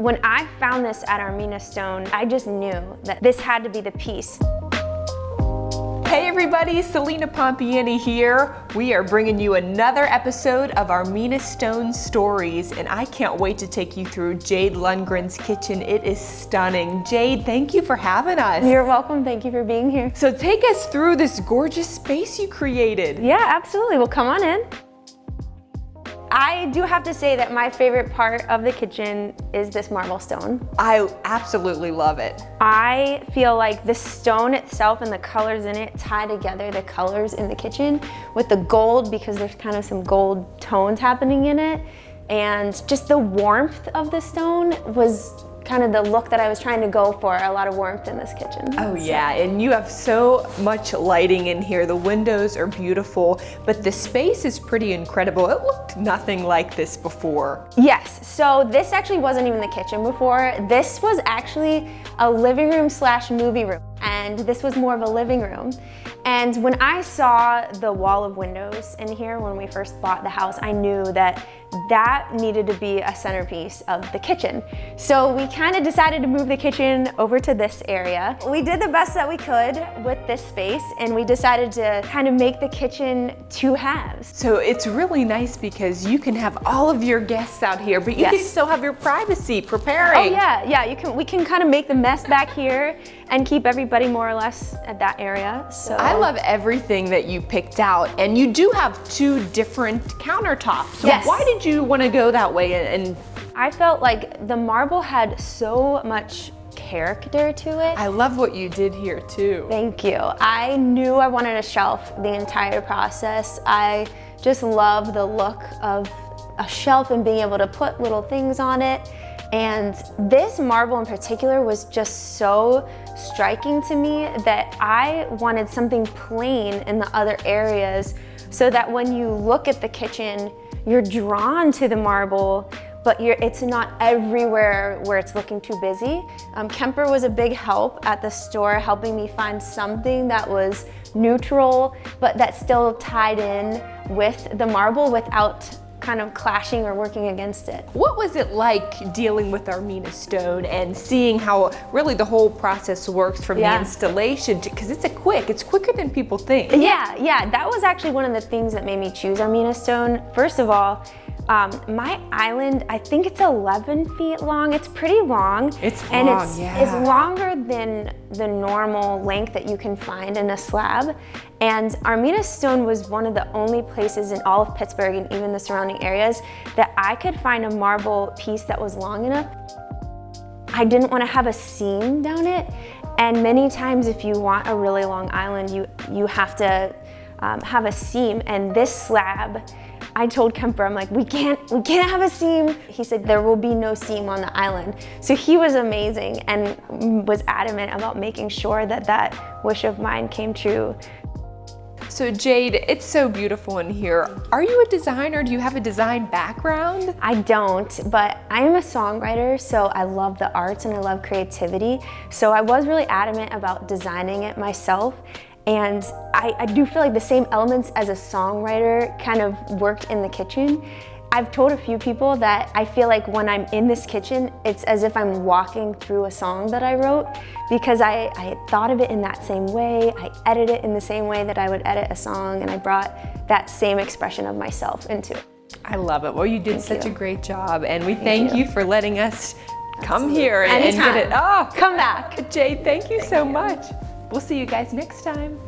when I found this at Armina Stone, I just knew that this had to be the piece. Hey everybody, Celina Pompeani here. We are bringing you another episode of Armina Stone Stories, and I can't wait to take you through Jade Lundgren's kitchen. It is stunning. Jade, thank you for having us. You're welcome, thank you for being here. So take us through this gorgeous space you created. Yeah, absolutely, well come on in. I do have to say that my favorite part of the kitchen is this marble stone. I absolutely love it. I feel like the stone itself and the colors in it tie together the colors in the kitchen with the gold, because there's kind of some gold tones happening in it. And just the warmth of the stone was kind of the look that I was trying to go for, a lot of warmth in this kitchen. Oh yeah, and you have so much lighting in here. The windows are beautiful, but the space is pretty incredible. It looked nothing like this before. Yes, so this actually wasn't even the kitchen before. This was actually a living room / movie room, and this was more of a living room. And when I saw the wall of windows in here when we first bought the house, I knew that that needed to be a centerpiece of the kitchen. So we kind of decided to move the kitchen over to this area. We did the best that we could with this space, and we decided to kind of make the kitchen 2 halves. So it's really nice because you can have all of your guests out here, but you can still have your privacy preparing. Oh yeah, we can kind of make the mess back here and keep everybody more or less at that area. So I love everything that you picked out, and you do have 2 different countertops. So why did you want to go that way? And I felt like the marble had so much character to it. I love what you did here too. Thank you. I knew I wanted a shelf the entire process. I just love the look of a shelf and being able to put little things on it. And this marble in particular was just so striking to me that I wanted something plain in the other areas, so that when you look at the kitchen, you're drawn to the marble, but it's not everywhere where it's looking too busy. Kemper was a big help at the store, helping me find something that was neutral, but that still tied in with the marble without kind of clashing or working against it. What was it like dealing with Armina Stone and seeing how really the whole process works from the installation to, because it's quicker than people think. Yeah, that was actually one of the things that made me choose Armina Stone. First of all, my island, I think it's 11 feet long. It's pretty long. It's long, and it's longer than the normal length that you can find in a slab. And Armina Stone was one of the only places in all of Pittsburgh and even the surrounding areas that I could find a marble piece that was long enough. I didn't want to have a seam down it. And many times if you want a really long island, you have to have a seam. And this slab, I told Kemper, I'm like, we can't have a seam. He said, there will be no seam on the island. So he was amazing and was adamant about making sure that that wish of mine came true. So Jade, it's so beautiful in here. Are you a designer? Do you have a design background? I don't, but I am a songwriter, so I love the arts and I love creativity. So I was really adamant about designing it myself. And I do feel like the same elements as a songwriter kind of worked in the kitchen. I've told a few people that I feel like when I'm in this kitchen, it's as if I'm walking through a song that I wrote, because I had thought of it in that same way. I edit it in the same way that I would edit a song, and I brought that same expression of myself into it. I love it. Well, you did such a great job, and we thank you for letting us come here and get it. Come back. Jade, thank you so much. We'll see you guys next time.